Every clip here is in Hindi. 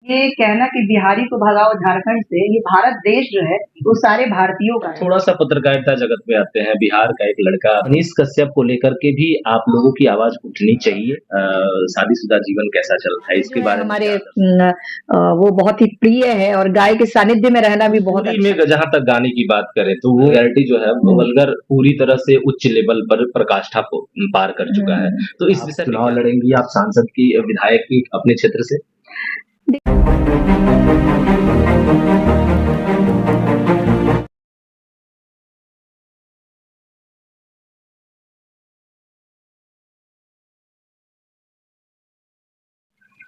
ये कहना कि बिहारी को भगाओ झारखंड से, ये भारत देश जो है वो सारे भारतीयों का है। थोड़ा-सा पत्रकारिता जगत में आते हैं। बिहार का एक लड़का मनीष कश्यप को लेकर के भी आप लोगों की आवाज़ उठनी चाहिए। शादीशुदा जीवन कैसा चल रहा है, गाय इसके जो है बारे में हमारे क्या दस वो बहुत ही प्रिय है और गाय के सानिध्य में रहना भी बहुत भोजपुरी अच्छा में जहाँ तक गाने की बात करें तो वो वैरायटी जो है वो वल्गर पूरी तरह से उच्च लेवल पर पराकाष्ठा को पार कर चुका है। तो इस विषय पे चुनाव लड़ेंगी आप सांसद की, विधायक की अपने क्षेत्र से?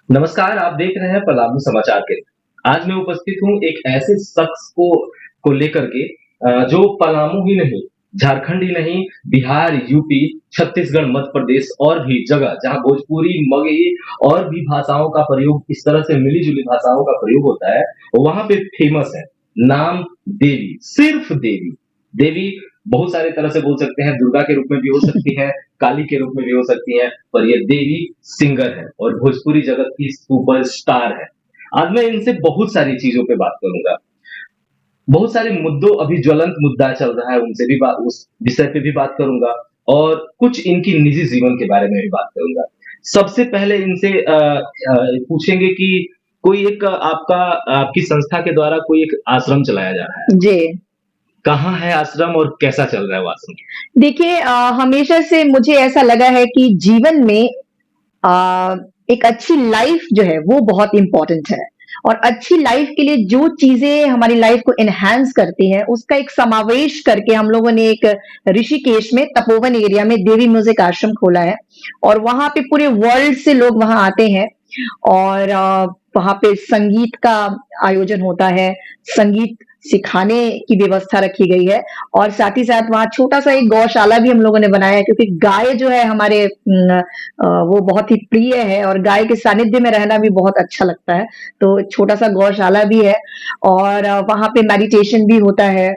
नमस्कार, आप देख रहे हैं पलामू समाचार केंद्र। आज मैं उपस्थित हूँ एक ऐसे शख्स को लेकर के जो पलामू ही नहीं, झारखंड ही नहीं, बिहार, यूपी, छत्तीसगढ़, मध्य प्रदेश और भी जगह जहाँ भोजपुरी, मगही और भी भाषाओं का प्रयोग इस तरह से मिली-जुली भाषाओं का प्रयोग होता है, वहाँ पे फेमस है। नाम देवी, सिर्फ देवी। देवी बहुत सारे तरह से बोल सकते हैं, दुर्गा के रूप में भी हो सकती है, काली के रूप में भी हो सकती है, पर ये देवी सिंगर है और भोजपुरी जगत की सुपरस्टार है। आज मैं इनसे बहुत सारी चीजों पे बात करूंगा। बहुत सारे मुद्दों अभी ज्वलंत मुद्दा चल रहा है, उनसे भी बात उस विषय पे भी बात करूंगा और कुछ इनकी निजी जीवन के बारे में भी बात करूंगा। सबसे पहले इनसे पूछेंगे कि कोई एक आपकी संस्था के द्वारा कोई एक आश्रम चलाया जा रहा है। जी। कहाँ है आश्रम और कैसा चल रहा है वो आश्रम? देखिए हमेशा से मुझे ऐसा लगा है कि जीवन में एक अच्छी लाइफ जो है वो बहुत इम्पोर्टेंट है और अच्छी लाइफ के लिए जो चीजें हमारी लाइफ को एनहांस करती हैं उसका एक समावेश करके हम लोगों ने एक ऋषिकेश में तपोवन एरिया में देवी म्यूजिक आश्रम खोला है और वहां पे पूरे वर्ल्ड से लोग वहां आते हैं और वहां पे संगीत का आयोजन होता है, संगीत सिखाने की व्यवस्था रखी गई है और साथ ही साथ वहाँ छोटा-सा एक गौशाला भी हम लोगों ने बनाया है क्योंकि गाय जो है हमारे वो बहुत ही प्रिय है और गाय के सानिध्य में रहना भी बहुत अच्छा लगता है। तो छोटा-सा गौशाला भी है और वहाँ पे मेडिटेशन भी होता है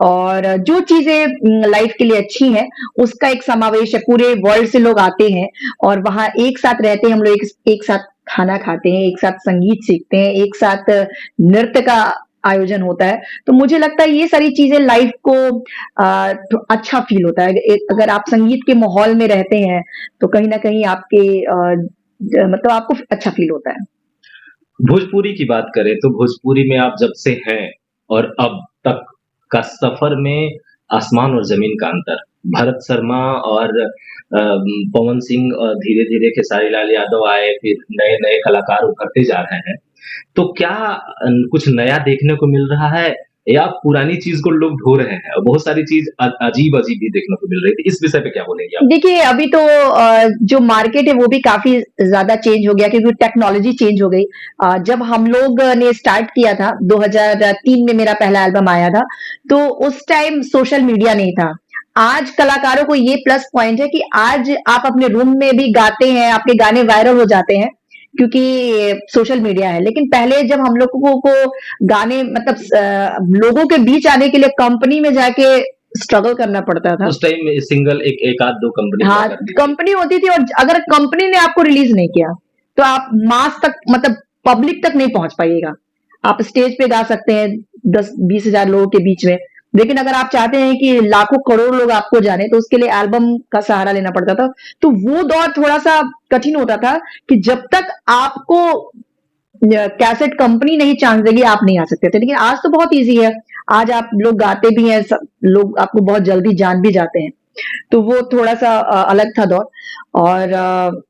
और जो चीज़ें लाइफ के लिए अच्छी हैं, उसका एक समावेश है। पूरे वर्ल्ड से लोग आते हैं और वहाँ एक साथ रहते हैं, हम लोग एक साथ खाना खाते हैं, एक साथ संगीत सीखते हैं, एक साथ नृत्य का आयोजन होता है। तो मुझे लगता है ये सारी चीज़ें लाइफ को तो अच्छा फ़ील होता है। अगर आप संगीत के माहौल में रहते हैं, तो कहीं न कहीं आपके मतलब आपको अच्छा फ़ील होता है। भोजपुरी की बात करें तो भोजपुरी में आप जब से हैं और अब तक का सफर में आसमान और जमीन का अंतर। भरत शर्मा और पवन सिंह और धीरे-धीरे खेसारी लाल यादव आए, फिर नए-नए कलाकार उभरते जा रहे हैं। तो क्या कुछ नया देखने को मिल रहा है या पुरानी चीज़ को लोग ढो रहे हैं? और बहुत सारी चीज़ अजीब-अजीब भी देखने को मिल रही थी। इस विषय पे क्या बोलेंगे आप? देखिए, अभी तो जो मार्केट है वो भी काफ़ी ज़्यादा चेंज हो गया क्योंकि टेक्नोलॉजी चेंज हो गई। जब हम लोग ने स्टार्ट किया था 2003 में मेरा पहला एल्बम आया था, तो उस टाइम सोशल मीडिया नहीं था। आज कलाकारों को ये प्लस पॉइंट है कि आज आप अपने रूम में भी गाते हैं, आपके गाने वायरल हो जाते हैं क्योंकि सोशल मीडिया है। लेकिन पहले जब हम लोगों को गाने मतलब लोगों के बीच आने के लिए कंपनी में जाके स्ट्रगल करना पड़ता था। उस टाइम में सिंगल एक आध 2 कंपनी हुआ हाँ, करती थी। कंपनी होती थी और अगर कंपनी ने आपको रिलीज नहीं किया, तो आप मास तक मतलब पब्लिक तक नहीं पहुंच पाइएगा। आप स्टेज पे गा सकते हैं 10-20 हजार लोगों के बीच में, लेकिन अगर आप चाहते हैं कि लाखों करोड़ लोग आपको जाने, तो उसके लिए एल्बम का सहारा लेना पड़ता था। तो वो दौर थोड़ा सा कठिन होता था कि जब तक आपको कैसेट कंपनी नहीं चांस देगी, आप नहीं आ सकते थे। लेकिन आज तो बहुत ईजी है। आज आप लोग गाते भी हैं, सब लोग आपको बहुत जल्दी जान भी जाते हैं। तो वो थोड़ा-सा अलग था दौर और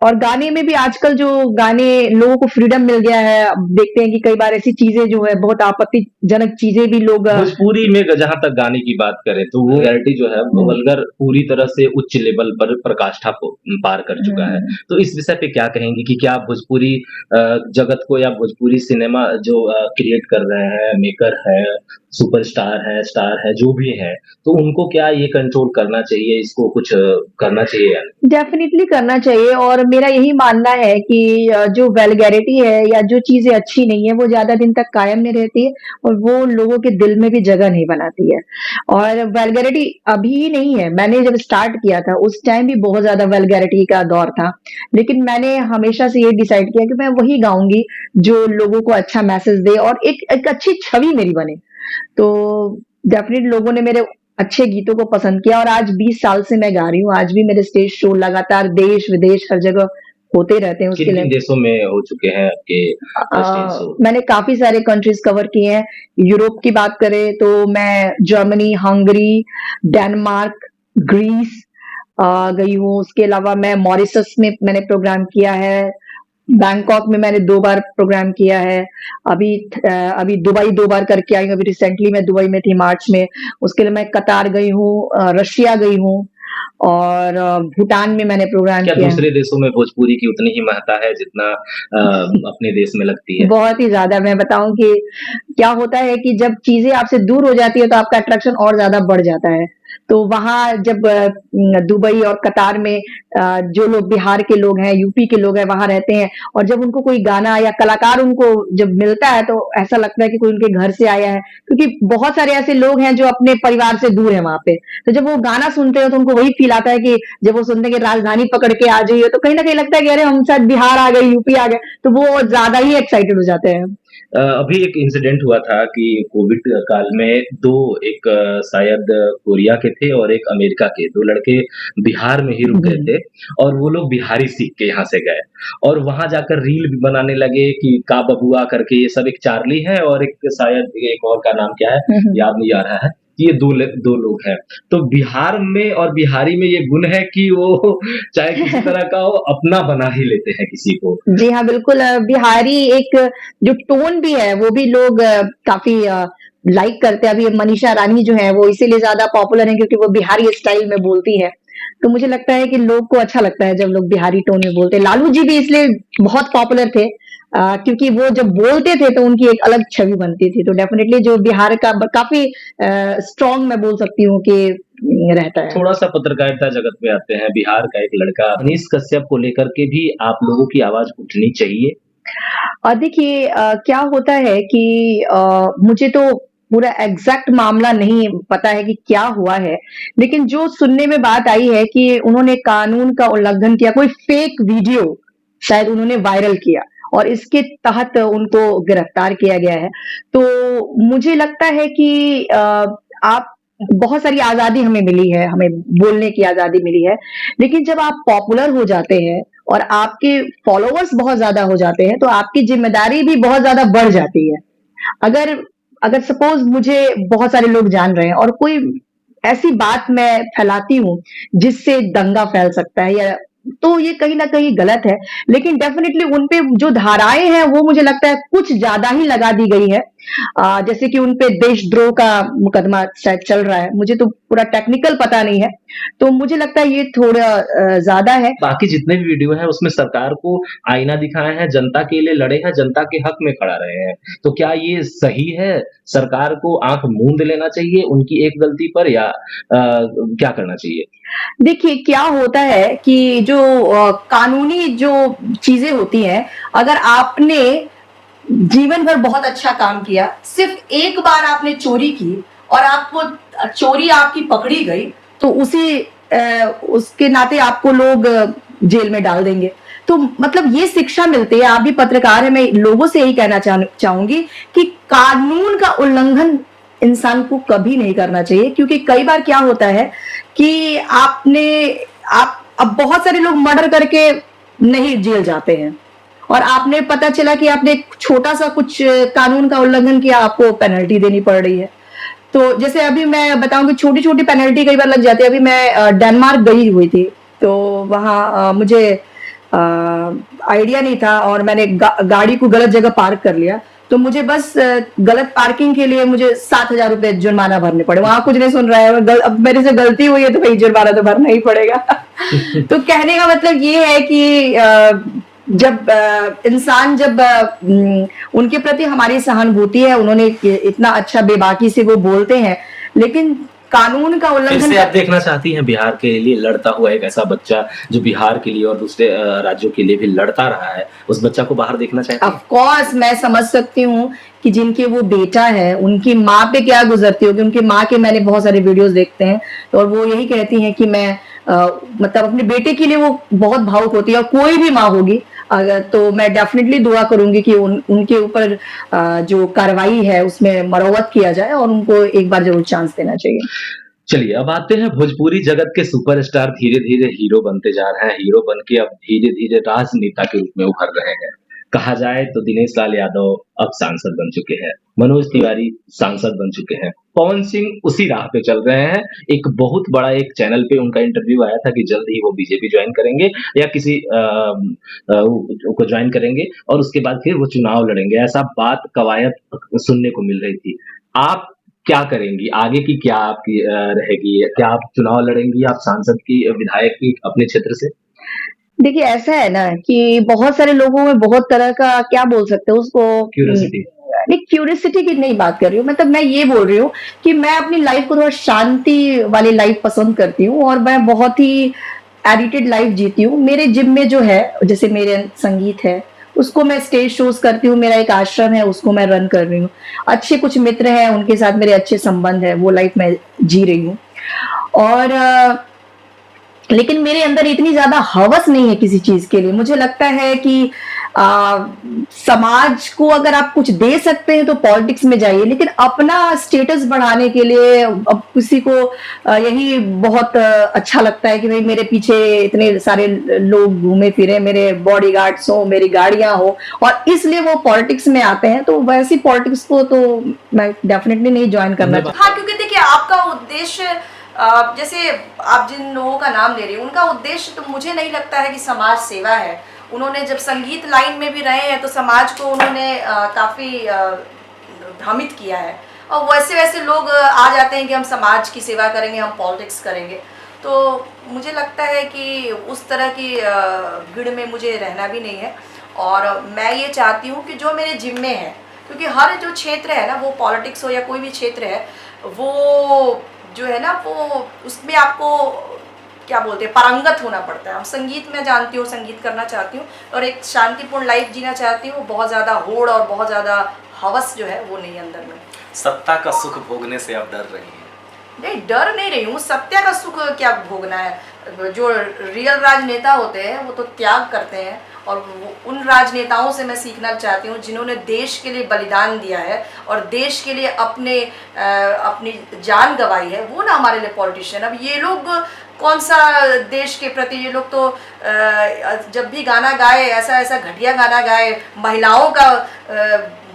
और गाने में भी आजकल जो गाने लोगों को फ्रीडम मिल गया है, अब देखते हैं कि कई बार ऐसी चीज़ें जो है बहुत आपत्तिजनक चीज़ें भी लोग भोजपुरी में जहाँ तक गाने की बात करें तो वो वैरायटी जो है वो वल्गर पूरी तरह से उच्च लेवल पर पराकाष्ठा को पार कर चुका है। तो इस विषय पे क्या कहेंगी कि क्या भोजपुरी जगत को या भोजपुरी सिनेमा जो क्रिएट कर रहे हैं, मेकर है, सुपरस्टार है, स्टार है, जो भी है, तो उनको क्या ये कंट्रोल करना चाहिए, इसको कुछ करना चाहिए या नहीं? डेफिनिटली करना चाहिए और मेरा यही मानना है कि जो वल्गैरिटी है या जो चीज़ें अच्छी नहीं है, वो ज़्यादा दिन तक कायम नहीं रहती है और वो लोगों के दिल में भी जगह नहीं बनाती है। और वल्गैरिटी अभी ही नहीं है, मैंने जब स्टार्ट किया था, उस टाइम भी बहुत ज़्यादा वल्गैरिटी का दौर था। लेकिन मैंने हमेशा से ये डिसाइड किया कि मैं वही गाऊँगी, जो लोगों को अच्छा मैसेज दे और एक एक अच्छी छवि मेरी बने। तो डेफ़िनेटली लोगों ने मेरे अच्छे गीतों को पसंद किया और आज 20 साल से मैं गा रही हूँ। आज भी मेरे स्टेज शो लगातार देश-विदेश हर जगह होते रहते हैं उसके लिए किन-किन देशों में हो चुके हैं आपके स्टेज शो? मैंने काफ़ी सारे कंट्रीज़ कवर किए हैं। यूरोप की बात करें तो मैं जर्मनी, हंगरी, डेनमार्क, ग्रीस गई हूँ। उसके अलावा मैं मॉरिशस में मैंने प्रोग्राम किया है। बैंकॉक में मैंने 2 बार प्रोग्राम किया है। अभी दुबई 2 बार करके आई हूँ, अभी रिसेंटली मैं दुबई में थी मार्च में। उसके लिए मैं कतार गई हूँ, रशिया गई हूँ और भूटान में मैंने प्रोग्राम क्या किया है। दूसरे देशों में भोजपुरी की उतनी ही महत्ता है जितना अपने देश में लगती है? बहुत ही ज़्यादा मैं बताऊँ कि क्या होता है कि जब चीज़ें आपसे दूर हो जाती है तो आपका अट्रैक्शन और ज़्यादा बढ़ जाता है। तो वहाँ जब दुबई और कतार में जो लोग बिहार के लोग हैं, यूपी के लोग हैं, वहाँ रहते हैं और जब उनको कोई गाना या कलाकार उनको जब मिलता है तो ऐसा लगता है कि कोई उनके घर से आया है। क्योंकि बहुत सारे ऐसे लोग हैं जो अपने परिवार से दूर हैं वहाँ पे। तो जब वो गाना सुनते हो तो उनको वही फ़ील आता है कि जब वो सुनते हैं कि राजधानी पकड़ के आ जाइए तो कहीं न कहीं लगता है कि अरे हम शायद बिहार आ गए, यूपी आ गए, तो वो ज़्यादा ही एक्साइटेड हो जाते हैं। अभी एक इंसिडेंट हुआ था कि कोविड काल में 2 एक शायद कोरिया के थे और एक अमेरिका के 2 लड़के बिहार में ही रुक गए हुँ। थे और वो लोग बिहारी सीख के यहाँ से गए और वहाँ जाकर रील भी बनाने लगे कि का बबुआ करके ये सब एक चार्ली है और एक शायद एक और का नाम क्या है, हुँ, हुँ। याद नहीं आ रहा है। कि ये 2 लोग हैं। तो बिहार में और बिहारी में ये गुण है कि वो चाहे किसी तरह का हो अपना बना ही लेते हैं किसी को। जी हाँ, बिल्कुल बिहारी एक जो टोन भी है, वो भी लोग काफ़ी लाइक करते हैं। अभी मनीषा रानी जो है, वो इसीलिए ज़्यादा पॉपुलर हैं क्योंकि वो बिहारी स्टाइल में बोलती हैं। तो मुझे लगता है कि लोग को अच्छा लगता है जब लोग बिहारी टोन में बोलते हैं। लालू जी भी इसलिए बहुत पॉपुलर थे क्योंकि वो जब बोलते थे तो उनकी एक अलग छवि बनती थी। तो डेफ़िनेटली जो बिहार का काफ़ी स्ट्रॉन्ग मैं बोल सकती हूँ कि रहता है। थोड़ा-सा पत्रकारिता जगत में आते हैं, बिहार का एक लड़का मनीष कश्यप को लेकर के भी आप लोगों की आवाज़ उठनी चाहिए। देखिए क्या होता है कि मुझे तो पूरा एग्ज़ैक्ट मामला नहीं पता है कि क्या हुआ है, लेकिन जो सुनने में बात आई है कि उन्होंने कानून का उल्लंघन किया, कोई फ़ेक वीडियो शायद उन्होंने वायरल किया और इसके तहत उनको गिरफ्तार किया गया है। तो मुझे लगता है कि आप बहुत सारी आज़ादी हमें मिली है, हमें बोलने की आज़ादी मिली है, लेकिन जब आप पॉपुलर हो जाते हैं और आपके फॉलोवर्स बहुत ज़्यादा हो जाते हैं, तो आपकी ज़िम्मेदारी भी बहुत ज़्यादा बढ़ जाती है। अगर अगर सपोज़ मुझे बहुत सारे लोग जान रहे हैं और कोई ऐसी बात मैं फैलाती हूँ, जिससे दंगा फैल सकता है या तो ये कहीं न कहीं गलत है। लेकिन डेफ़िनिटली उन पे जो धाराएँ हैं, वो मुझे लगता है कुछ ज़्यादा ही लगा दी गई है। जैसे कि उन पे देशद्रोह का मुकदमा शायद चल रहा है। मुझे तो पूरा टेक्निकल पता नहीं है। तो मुझे लगता है ये थोड़ा ज़्यादा है। बाकी जितने भी वीडियो हैं उसमें सरकार को आईना दिखाए हैं, जनता के लिए लड़े हैं, जनता के हक में खड़ा रहे हैं। तो क्या ये सही है? सरकार को आँख मूंद लेना चाहिए उनकी एक गलती पर या क्या करना चाहिए? देखिए, क्या होता है कि जो कानूनी जो चीज़ें होती हैं, अगर आपने जीवन भर बहुत अच्छा काम किया, सिर्फ़ एक बार आपने चोरी की और आपको चोरी आपकी पकड़ी गई, तो उसके नाते आपको लोग जेल में डाल देंगे। तो मतलब ये शिक्षा मिलती है, आप भी पत्रकार हैं, मैं लोगों से यही कहना चाहूँगी कि कानून का उल्लंघन इंसान को कभी नहीं करना चाहिए क्योंकि कई बार क्या होता है कि आप अब बहुत सारे लोग मर्डर करके नहीं जेल जाते हैं और आपने पता चला कि आपने छोटा-सा कुछ कानून का उल्लंघन किया, आपको पेनल्टी देनी पड़ रही है। तो जैसे अभी मैं बताऊँ कि छोटी-छोटी पेनल्टी कई बार लग जाती है। अभी मैं डेनमार्क गई हुई थी, तो वहाँ मुझे आइडिया नहीं था और मैंने गाड़ी को गलत जगह पार्क कर लिया। तो मुझे बस गलत पार्किंग के लिए मुझे 7,000 रुपए जुर्माना भरने पड़े। वहाँ कुछ नहीं सुन रहा है, अब मेरे से गलती हुई है तो भई जुर्माना तो भरना ही पड़ेगा। तो कहने का मतलब ये है कि जब उनके प्रति हमारी सहानुभूति है, उन्होंने इतना अच्छा बेबाकी से वो बोलते हैं, लेकिन कानून का फिर उल्लंघन से आप कर देखना चाहती हैं बिहार के लिए लड़ता हुआ एक ऐसा बच्चा जो बिहार के लिए और दूसरे राज्यों के लिए भी लड़ता रहा है, उस बच्चा को बाहर देखना चाहती हैं? ऑफ कोर्स मैं समझ सकती हूँ कि जिनके वो बेटा है, उनकी माँ पे क्या गुज़रती होगी। उनकी माँ के मैंने बहुत सारे वीडियोज़ देखते हैं और वो यही कहती हैं कि मैं मतलब अपने बेटे के लिए वो बहुत भावुक होती है और कोई भी माँ होगी अगर तो मैं डेफ़िनेटली दुआ करूँगी कि उनके ऊपर जो कार्रवाई है उसमें मरम्मत किया जाए और उनको एक बार ज़रूर चांस देना चाहिए। चलिए अब आते हैं भोजपुरी जगत के सुपरस्टार धीरे-धीरे हीरो बनते जा रहे हैं। हीरो बन के अब धीरे-धीरे राजनेता के रूप में उभर रहे हैं। कहा जाए तो दिनेश लाल यादव अब सांसद बन चुके हैं। मनोज तिवारी सांसद बन चुके हैं। पवन सिंह उसी राह पे चल रहे हैं। एक बहुत बड़ा एक चैनल पे उनका इंटरव्यू आया था कि जल्द ही वो बीजेपी जॉइन करेंगे या किसी को जॉइन करेंगे और उसके बाद फिर वो चुनाव लड़ेंगे। ऐसा बात कवायद सुनने को मिल रही थी। आप क्या करेंगी? आगे की क्या आपकी रहेगी? क्या आप चुनाव लड़ेंगी? आप सांसद की, विधायक की अपने क्षेत्र से? देखिए ऐसा है ना कि बहुत सारे लोगों में बहुत तरह का क्या बोल सकते हैं उसको क्यूरियोसिटी। नहीं क्यूरियोसिटी की नहीं बात कर रही हूँ मतलब मैं ये बोल रही हूँ कि मैं अपनी लाइफ को थोड़ा शांति वाली लाइफ पसंद करती हूँ और मैं बहुत ही एडिटेड लाइफ जीती हूँ मेरे जिम में जो है जैसे मेरे संगीत है उसको मैं स्टेज शोज करती हूँ मेरा एक आश्रम है उसको मैं रन कर रही हूँ अच्छे कुछ मित्र हैं उनके साथ मेरे अच्छे संबंध है वो लाइफ मैं जी रही हूँ और लेकिन मेरे अंदर इतनी ज़्यादा हवस नहीं है किसी चीज़ के लिए। मुझे लगता है कि समाज को अगर आप कुछ दे सकते हैं तो पॉलिटिक्स में जाइए, लेकिन अपना स्टेटस बढ़ाने के लिए अब किसी को यही बहुत अच्छा लगता है कि भई मेरे पीछे इतने सारे लोग घूमे-फिरे, मेरे बॉडीगार्ड्स हों, मेरी गाड़ियाँ हो और इसलिए वो पॉलिटिक्स में आते हैं, तो वैसी पॉलिटिक्स को तो मैं डेफ़िनिटली नहीं जॉइन करना चाहती। हाँ, क्योंकि देखिए आपका उद्देश्य जैसे आप जिन लोगों का नाम ले रही हैं उनका उद्देश्य तो मुझे नहीं लगता है कि समाज सेवा है। उन्होंने जब संगीत लाइन में भी रहे हैं तो समाज को उन्होंने काफ़ी भ्रमित किया है और वैसे वैसे लोग आ जाते हैं कि हम समाज की सेवा करेंगे, हम पॉलिटिक्स करेंगे। तो मुझे लगता है कि उस तरह की भीड़ में मुझे रहना भी नहीं है और मैं ये चाहती हूँ कि जो मेरे जिम्मे है, क्योंकि हर जो क्षेत्र है ना, वो पॉलिटिक्स हो या कोई भी क्षेत्र है, वो जो है ना वो उसमें आपको क्या बोलते हैं पारंगत होना पड़ता है। हम संगीत में जानती हूँ, संगीत करना चाहती हूँ और एक शांतिपूर्ण लाइफ जीना चाहती हूँ। बहुत ज़्यादा होड़ और बहुत ज़्यादा हवस जो है वो नहीं अंदर में। सत्ता का सुख भोगने से आप डर रही हैं? नहीं, डर नहीं रही हूँ। सत्य का सुख क्या भोगना है। जो रियल राजनेता होते हैं वो तो त्याग करते हैं और उन राजनेताओं से मैं सीखना चाहती हूँ जिन्होंने देश के लिए बलिदान दिया है और देश के लिए अपनी जान गंवाई है, वो ना हमारे लिए पॉलिटिशियन। अब ये लोग कौन सा देश के प्रति, ये लोग तो जब भी गाना गाए ऐसा ऐसा घटिया गाना गाए, महिलाओं का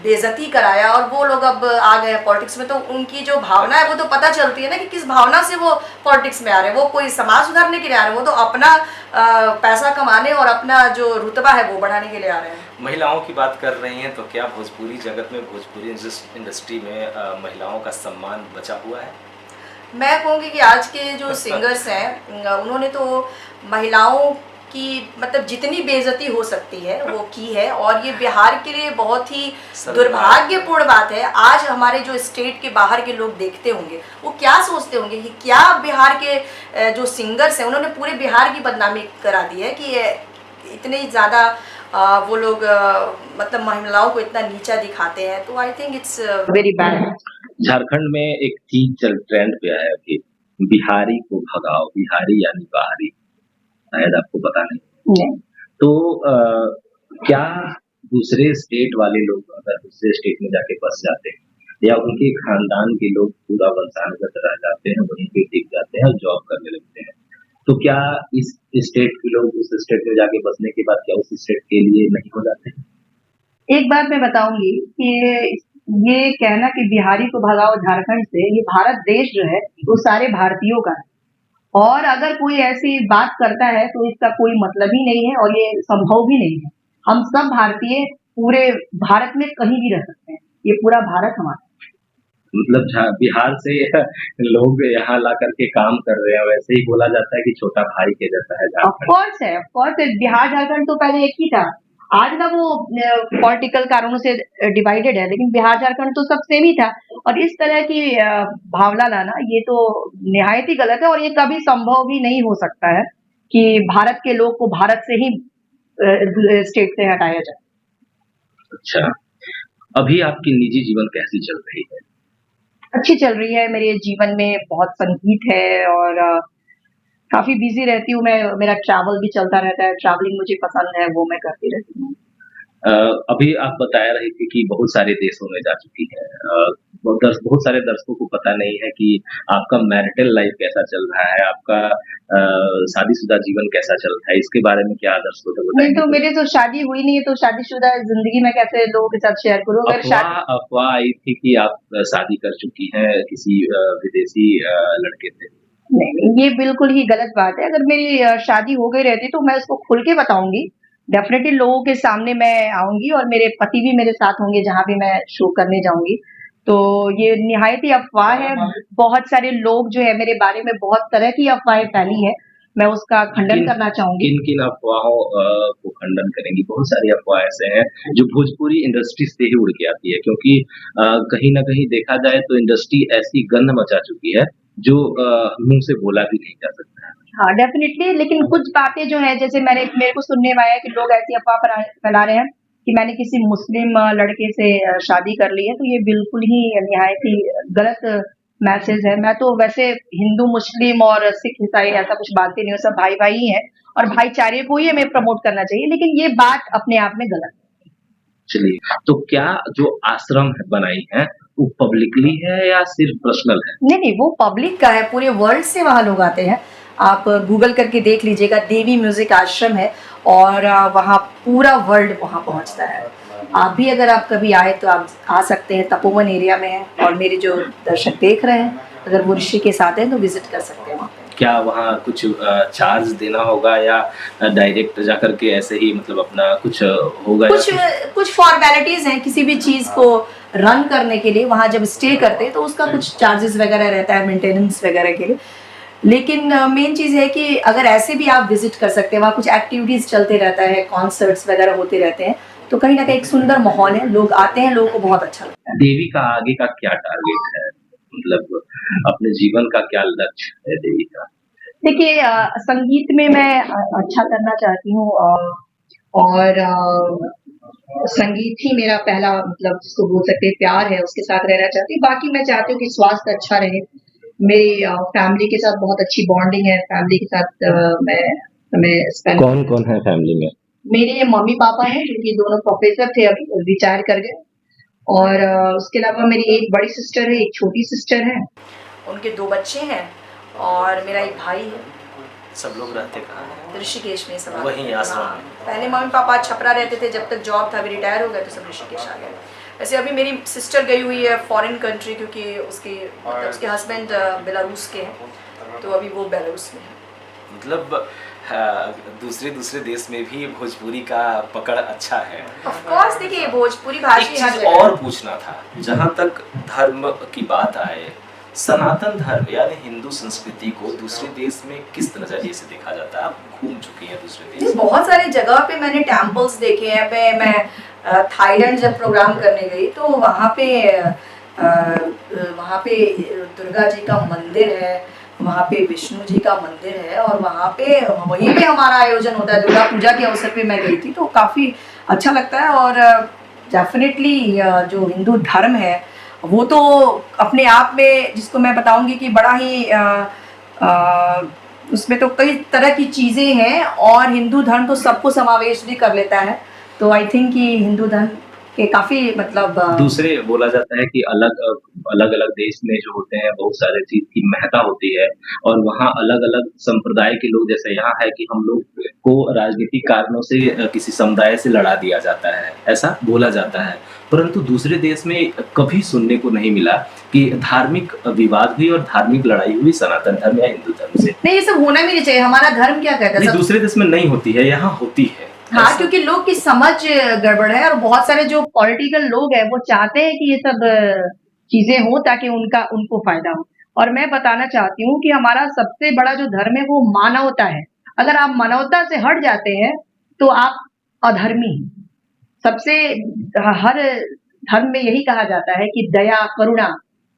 बेइज्जती कराया और वो लोग अब आ गए पॉलिटिक्स में। तो उनकी जो भावना है वो तो पता चलती है ना कि किस भावना से वो पॉलिटिक्स में आ रहे हैं। वो कोई समाज सुधारने के लिए आ रहे हैं, वो तो अपना पैसा कमाने और अपना जो रुतबा है वो बढ़ाने के लिए आ रहे हैं। महिलाओं की बात कर रही हैं तो क्या भोजपुरी जगत में, भोजपुरी इंडस्ट्री में महिलाओं का सम्मान बचा हुआ है? मैं कहूँगी कि आज के जो सिंगर्स हैं उन्होंने तो महिलाओं की मतलब जितनी बेइज्जती हो सकती है वो की है और ये बिहार के लिए बहुत ही दुर्भाग्यपूर्ण बात है। आज हमारे जो स्टेट के बाहर के लोग देखते होंगे वो क्या सोचते होंगे कि क्या बिहार के जो सिंगर्स हैं उन्होंने पूरे बिहार की बदनामी करा दी है कि इतने ज़्यादा वो लोग मतलब महिलाओं को इतना नीचा दिखाते हैं। तो I think it's very bad. Jharkhand में एक चीज चल ट्रेंड पे है अभी, बिहारी को भगाओ, बिहारी यानी बाहरी, शायद आपको पता नहीं। तो क्या दूसरे स्टेट वाले लोग अगर दूसरे स्टेट में जाके बस जाते हैं या उनके खानदान के लोग पूरा वंशानुगत रह जाते हैं, वहीं पे टिक जाते हैं और जॉब करने लगते हैं, तो क्या इस स्टेट के लोग उस स्टेट में जाके बसने के बाद क्या उस स्टेट के लिए नहीं हो जाते हैं? एक बात मैं बताऊंगी कि ये कहना कि बिहारी को भगाओ झारखंड से, ये भारत देश जो है वो सारे भारतीयों का है और अगर कोई ऐसी बात करता है तो इसका कोई मतलब ही नहीं है और ये संभव भी नहीं है। हम सब भारतीय पूरे भारत में कहीं भी रह सकते हैं, ये पूरा भारत हमारा। मतलब बिहार से लोग यहाँ ला करके काम कर रहे हैं, वैसे ही बोला जाता है कि छोटा भाई के जैसा है ऑफ झारखंड। कोर्स है, ऑफ कोर्स है। बिहार झारखंड तो पहले एक ही था आज ना वो पॉलिटिकल कारणों से डिवाइडेड है, लेकिन बिहार झारखंड तो सब सेम ही था। और इस तरह की भावना लाना ये तो निहायत ही गलत है, और ये कभी संभव भी नहीं हो सकता है कि भारत के लोग को भारत से ही स्टेट से हटाया जाए। अच्छा, अभी आपकी निजी जीवन कैसी चल रही है? अच्छी चल रही है, मेरे जीवन में बहुत संगीत है, और काफी बिजी रहती हूँ मैं, मेरा ट्रैवल भी चलता रहता है, ट्रैवलिंग मुझे पसंद है, वो मैं करती रहती हूँ। अभी आप बता रहे थे कि बहुत सारे देशों में जा चुकी हैं। बहुत सारे दर्शकों को पता नहीं है कि आपका मैरिटल लाइफ कैसा चल रहा है, आपका शादीशुदा जीवन कैसा चल रहा है, इसके बारे में क्या दर्शकों को नहीं, बताएंगे? तो मेरी तो शादी हुई नहीं है, तो शादीशुदा जिंदगी में कैसे लोगों के साथ शेयर करूँ? अगर शादी अफवाह आई थी कि आप शादी कर चुकी हैं किसी विदेशी लड़के से। नहीं, नहीं, ये बिल्कुल ही गलत बात है। अगर मेरी शादी हो गई रहती तो मैं उसको खुल के बताऊँगी। डेफ़िनेटली लोगों के सामने मैं आऊँगी, और मेरे पति भी मेरे साथ होंगे जहाँ भी मैं शो करने जाऊँगी। तो ये निहायत ही अफ़वाह है। बहुत सारे लोग जो है मेरे बारे में बहुत तरह की अफ़वाहें फैली है। मैं उसका खंडन करना चाहूँगी। किन-किन अफ़वाहों को खंडन करेंगी? बहुत सारी अफ़वाह ऐसे हैं जो भोजपुरी इंडस्ट्री से ही उड़ के आती है, क्योंकि कहीं न कहीं देखा जाए तो इंडस्ट्री ऐसी गंध मचा चुकी है जो मुँह से बोला भी नहीं जा सकता है। हाँ, डेफ़िनेटली, लेकिन कुछ बातें जो हैं, जैसे मेरे को सुनने में आया है कि लोग ऐसी अफ़वाह फैला रहे हैं कि मैंने किसी मुस्लिम लड़के से शादी कर ली है, तो ये बिल्कुल ही निहायत ही गलत मैसेज है। मैं तो वैसे हिंदू, मुस्लिम और सिख, ईसाई ऐसा कुछ मानती नहीं हूँ, सब भाई-भाई ही हैं, और भाईचारे को ही हमें प्रमोट करना चाहिए, लेकिन ये बात अपने आप में गलत है। चलिए, तो क्या जो आश्रम है बनाई है, वो पब्लिकली है या सिर्फ पर्सनल है? नहीं, नहीं, वो पब्लिक का है, पूरे वर्ल्ड से वहाँ लोग आते हैं। आप गूगल करके देख लीजिएगा, देवी म्यूज़िक आश्रम है, और वहाँ पूरा वर्ल्ड वहाँ पहुँचता है। आप भी अगर आप कभी आए तो आप आ सकते हैं, तपोवन एरिया में है, और मेरे जो दर्शक देख रहे हैं, अगर वो ऋषिकेश आते हैं तो विज़िट कर सकते हैं वहाँ पे। क्या वहाँ कुछ चार्ज देना होगा, या डायरेक्ट जाकर के ऐसे ही मतलब अपना कुछ होगा? कुछ फॉर्मेलिटीज़ हैं किसी भी चीज़ को रन करने के लिए, वहाँ जब स्टे करते हैं तो उसका कुछ चार्जेस वगैरह रहता है मेंटेनेंस वगैरह के लिए। लेकिन मेन चीज़ है कि अगर ऐसे भी आप विज़िट कर सकते हैं, वहाँ कुछ एक्टिविटीज़ चलते रहता है, कॉन्सर्ट्स वगैरह होते रहते हैं, तो कहीं न कहीं एक सुंदर माहौल है, लोग आते हैं, लोगों को बहुत अच्छा लगता है। देवी का आगे का क्या टारगेट है? मतलब अपने जीवन का क्या लक्ष्य है देवी का? देखिए, संगीत में मैं अच्छा करना चाहती हूँ, और संगीत ही मेरा पहला, मतलब जिसको बोल सकते हैं प्यार है, उसके साथ रहना चाहती हूँ। बाकी मैं चाहती हूँ कि स्वास्थ्य अच्छा रहे, मेरी फैमिली के साथ बहुत अच्छी बॉन्डिंग है, फैमिली के साथ मैं समय स्पेंड। कौन-कौन है फैमिली में? मेरे मम्मी-पापा हैं, जो कि दोनों प्रोफ़ेसर थे, अभी रिटायर कर गए, और उसके अलावा मेरी एक बड़ी सिस्टर है, एक छोटी सिस्टर है। उनके 2 बच्चे हैं, और मेरा एक भाई है। सब लोग रहते कहाँ हैं? ऋषिकेश में सब वहीं आश्रम में? पहले मम्मी-पापा छपरा रहते थे, जब तक जॉब था, अभी रिटायर हो गए तो सब ऋषिकेश आ गए। वैसे अभी मेरी सिस्टर गई हुई है फॉरेन कंट्री, क्योंकि उसके हस्बैंड बेलारूस के हैं, तो अभी वो बेलारूस में है। मतलब दूसरे देश में भी भोजपुरी का पकड़ अच्छा है। ऑफ कोर्स, देखिए भोजपुरी एक भाषी हर चीज जगह और पूछना था, जहाँ तक धर्म की बात आए, सनातन धर्म यानी हिंदू संस्कृति को दूसरे देश में किस नजरिए से देखा जाता है? आप घूम चुकी हैं दूसरे देश में। बहुत सारे जगह पे मैंने टेम्पल्स देखे हैं। मैं थाईलैंड जब प्रोग्राम करने गई तो वहाँ पे दुर्गा जी का मंदिर है, वहाँ पे विष्णु जी का मंदिर है, और वहीं पे हमारा आयोजन होता है। दुर्गा पूजा के अवसर पे मैं गई थी, तो काफ़ी अच्छा लगता है। और डेफिनेटली जो हिंदू धर्म है वो तो अपने आप में, जिसको मैं बताऊंगी कि बड़ा ही उसमें तो कई तरह की चीज़ें हैं, और हिंदू धर्म तो सबको समावेश भी कर लेता है। तो आई थिंक कि हिंदू धर्म के काफ़ी मतलब दूसरे बोला जाता है कि अलग-अलग देश में जो होते हैं बहुत सारे चीज़ की महत्ता होती है, और वहाँ अलग-अलग संप्रदाय के लोग, जैसे यहाँ है कि हम लोग को राजनीतिक कारणों से किसी समुदाय से लड़ा दिया जाता है, ऐसा बोला जाता है। परंतु दूसरे देश में कभी सुनने को नहीं मिला कि धार्मिक विवाद हुई और धार्मिक लड़ाई हुई सनातन धर्म या हिंदू धर्म से। नहीं, ये सब होना भी नहीं चाहिए। हमारा धर्म क्या कहता है? नहीं, दूसरे देश में नहीं होती है, यहाँ होती है। हाँ, क्योंकि लोग की समझ गड़बड़ है, और बहुत सारे जो पॉलिटिकल लोग हैं वो चाहते हैं कि ये सब चीजें हो ताकि उनको फायदा हो। और मैं बताना चाहती हूँ कि हमारा सबसे बड़ा जो धर्म है वो मानवता है। अगर आप मानवता से हट जाते हैं तो आप अधर्मी हैं। सबसे हर धर्म में यही कहा जाता है कि दया, करुणा,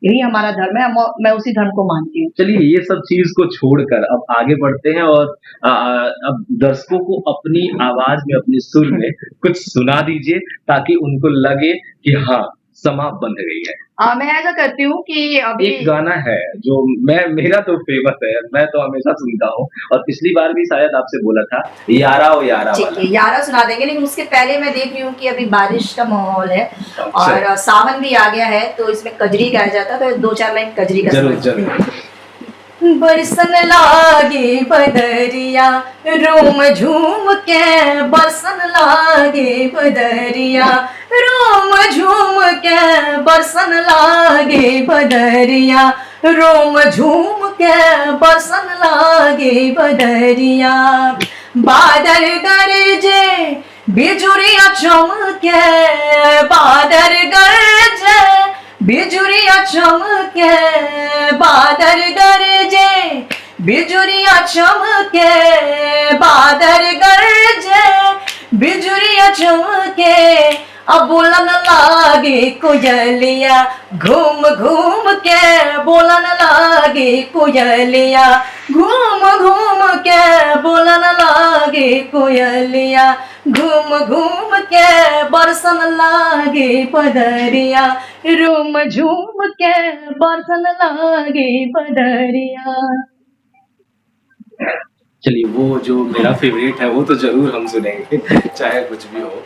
यही हमारा धर्म है। मैं उसी धर्म को मानती हूँ। चलिए ये सब चीज को छोड़कर अब आगे बढ़ते हैं और अब दर्शकों को अपनी आवाज में, अपने सुर में कुछ सुना दीजिए ताकि उनको लगे कि हाँ, समा बंध गई है। मैं ऐसा करती हूँ कि अभी एक गाना है जो मेरा तो फेमस है, मैं तो हमेशा सुनता हूँ और पिछली बार भी शायद आपसे बोला था, यारा ओ यारा ठीक वाला। है, 11 सुना देंगे, लेकिन उसके पहले मैं देख रही हूँ कि अभी बारिश का माहौल है और सावन भी आ गया है, तो इसमें कजरी गाया जाता है, तो 2-4 लाइन कजरी का जरूर सुना। जरूर। बरसन लागे बदरिया रोम झूम के, बरसन लागे बदरिया रोम झूम के, बरसन लागे बदरिया रोम झूम के, बरसन लागे बदरिया। बादल गरजे बिजुरिया चमके, बादल गरजे बिजुरिया चमके, बादल गरजे बिजुरिया चमके, बादल गरजे बिजुरिया चमके। अब बोलन लागे कोयलिया घूम घूम के, बोलन लागे कोयलिया घूम घूम के, बोलन लागे कोयलिया घूम घूम के, बरसन लागे बदरिया रोम झूम के, बरसन लागे बदरिया। चलिए वो जो मेरा फेवरेट है वो तो जरूर हम सुनेंगे चाहे कुछ भी हो।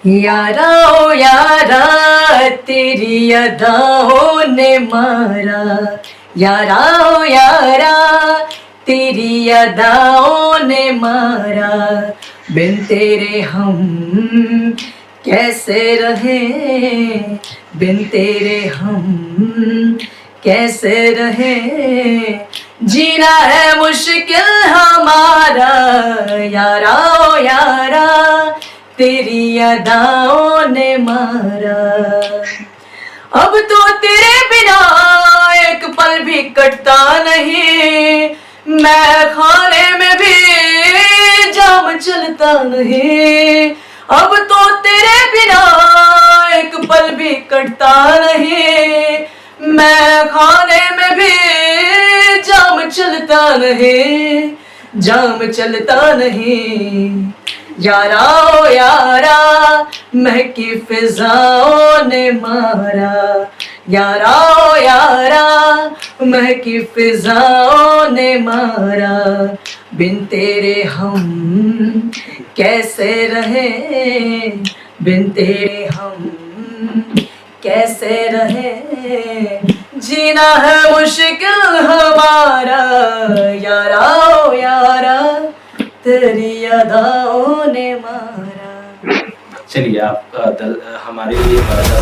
यारा ओ यारा तेरी अदाओं ने मारा, यारा ओ यारा तेरी अदाओं ने मारा। बिन तेरे हम कैसे रहे, बिन तेरे हम कैसे रहे। जीना है मुश्किल हमारा, यारा ओ यारा तेरी अदाओं ने मारा। अब तो तेरे बिना एक पल भी कटता नहीं, मैं खाने में भी जाम चलता नहीं। अब तो तेरे बिना एक पल भी कटता नहीं, मैं खाने में भी जाम चलता नहीं, जाम चलता नहीं। यारा ओ यारा महकी फिजाओं ने मारा, यारा ओ यारा महकी फिजाओं ने मारा। बिन तेरे हम कैसे रहे, बिन तेरे हम कैसे रहे। जीना है मुश्किल हमारा, यारा ओ यारा तेरी अदाओं ने मारा। चलिए आप हमारे लिए मराठा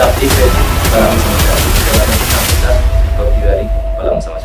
आप देख रहे थे पलामू समाचार, इसके बारे में दीपक तिवारी, पलामू समाचार।